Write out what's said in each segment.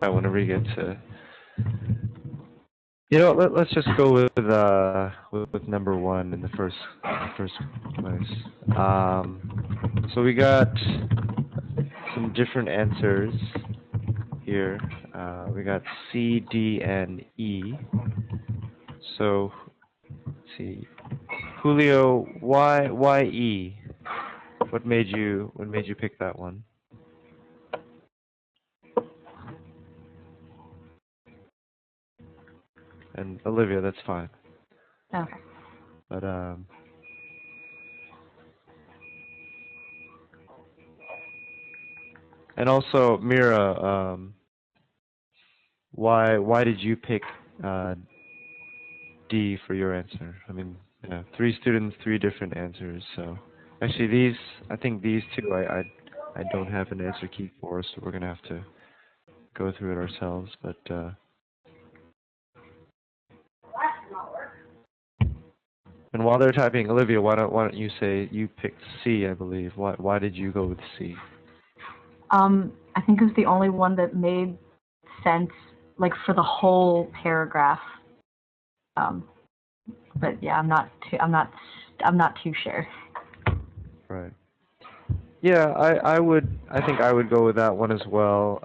whenever you get to, let's just go with number one in the first place. So we got some different answers here. We got C, D, and E. So let's see, Julio, why E? What made you pick that one? And Olivia, that's fine. Okay. But and also Mira, why did you pick uh, D for your answer? I mean, yeah, three students, three different answers. So actually, I think these two, I don't have an answer key for, so we're gonna have to go through it ourselves. But and while they're typing, Olivia, why don't you say you picked C? I believe. Why did you go with C? I think it was the only one that made sense, like for the whole paragraph. Um, but yeah, I'm not too sure. Right. Yeah, I think I would go with that one as well.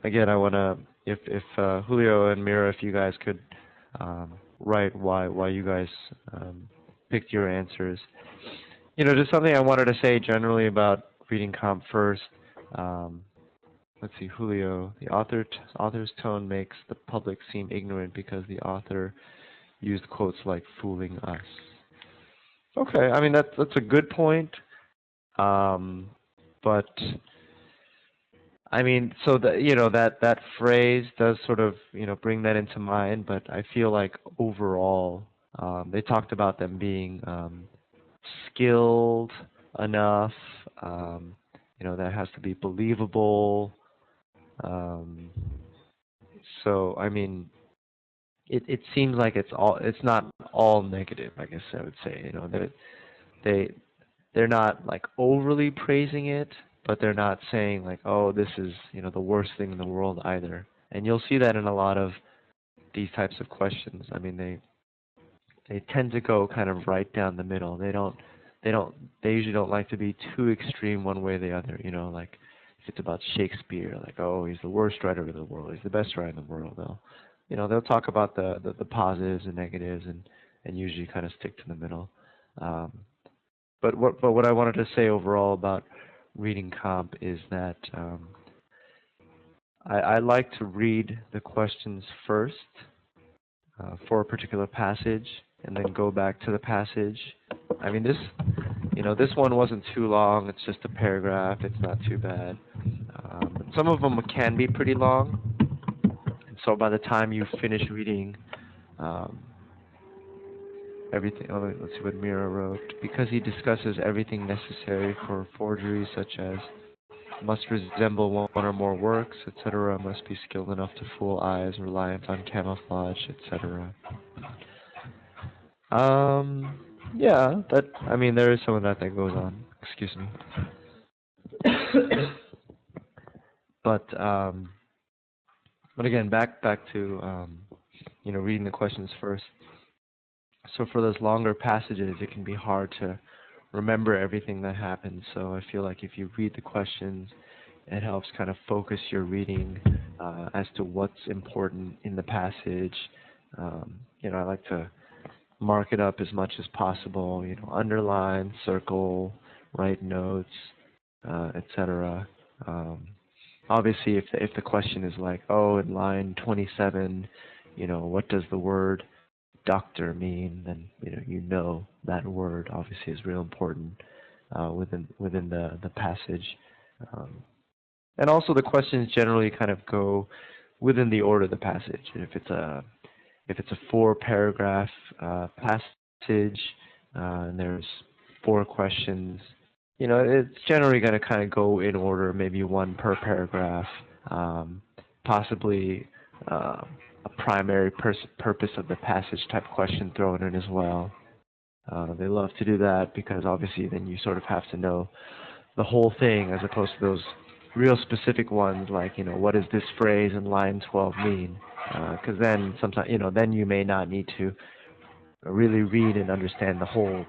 Again, I wanna if Julio and Mira, if you guys could write why you guys picked your answers. Just something I wanted to say generally about reading comp first. Um, let's see, Julio. The author's tone makes the public seem ignorant because the author used quotes like "fooling us." Okay, I mean that's a good point. Um, but I mean, so that phrase does sort of bring that into mind. But I feel like overall, they talked about them being skilled enough. Um, that has to be believable. Um, so I mean, it seems like it's not all negative. I guess I would say that they they're not like overly praising it, but they're not saying like, oh, this is the worst thing in the world either. And you'll see that in a lot of these types of questions. I mean, they tend to go kind of right down the middle. They don't they usually don't like to be too extreme one way or the other. Like if it's about Shakespeare, like, oh, he's the worst writer in the world, he's the best writer in the world. They'll talk about the positives and negatives and usually kind of stick to the middle. Um, but what I wanted to say overall about reading comp is that I like to read the questions first for a particular passage and then go back to the passage. I mean this one wasn't too long. It's just a paragraph. It's not too bad. But some of them can be pretty long, and so by the time you finish reading um, everything. Oh, let's see what Mira wrote. Because he discusses everything necessary for forgery, such as must resemble one or more works, etc., must be skilled enough to fool eyes, reliant on camouflage, etc. Um, yeah, I mean, there is some of that goes on. Excuse me. but, um, but again, back to, reading the questions first. So for those longer passages, it can be hard to remember everything that happens. So I feel like if you read the questions, it helps kind of focus your reading as to what's important in the passage. I like to mark it up as much as possible. Underline, circle, write notes, etc. Um, Obviously, if the question is like, oh, in line 27, what does the word doctor mean? Then that word obviously is real important within the passage. Um, and also the questions generally kind of go within the order of the passage. If it's a four paragraph passage and there's four questions, it's generally going to kind of go in order, maybe one per paragraph, um, possibly a primary purpose of the passage type question thrown in as well. They love to do that because obviously then you sort of have to know the whole thing as opposed to those real specific ones like, what does this phrase in line 12 mean? Because then sometimes, then you may not need to really read and understand the whole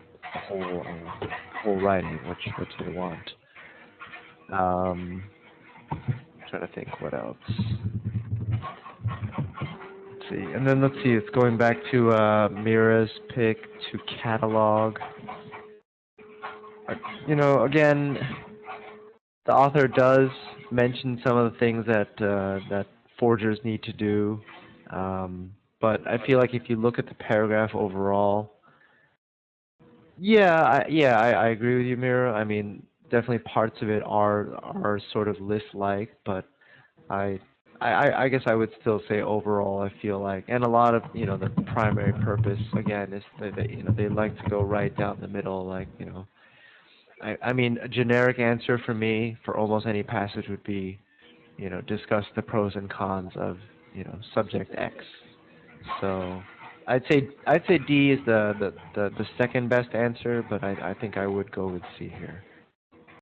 writing, which you want. Trying to think what else. Let's see, and then let's see. It's going back to Mira's pick to catalog. Again, the author does mention some of the things that forgers need to do, but I feel like if you look at the paragraph overall, I agree with you, Mira. I mean, definitely parts of it are sort of list-like, but I, I guess I would still say overall, I feel like, and a lot of the primary purpose again is that they like to go right down the middle, like I mean, a generic answer for me for almost any passage would be, discuss the pros and cons of, subject X. So I'd say D is the second best answer, but I think I would go with C here.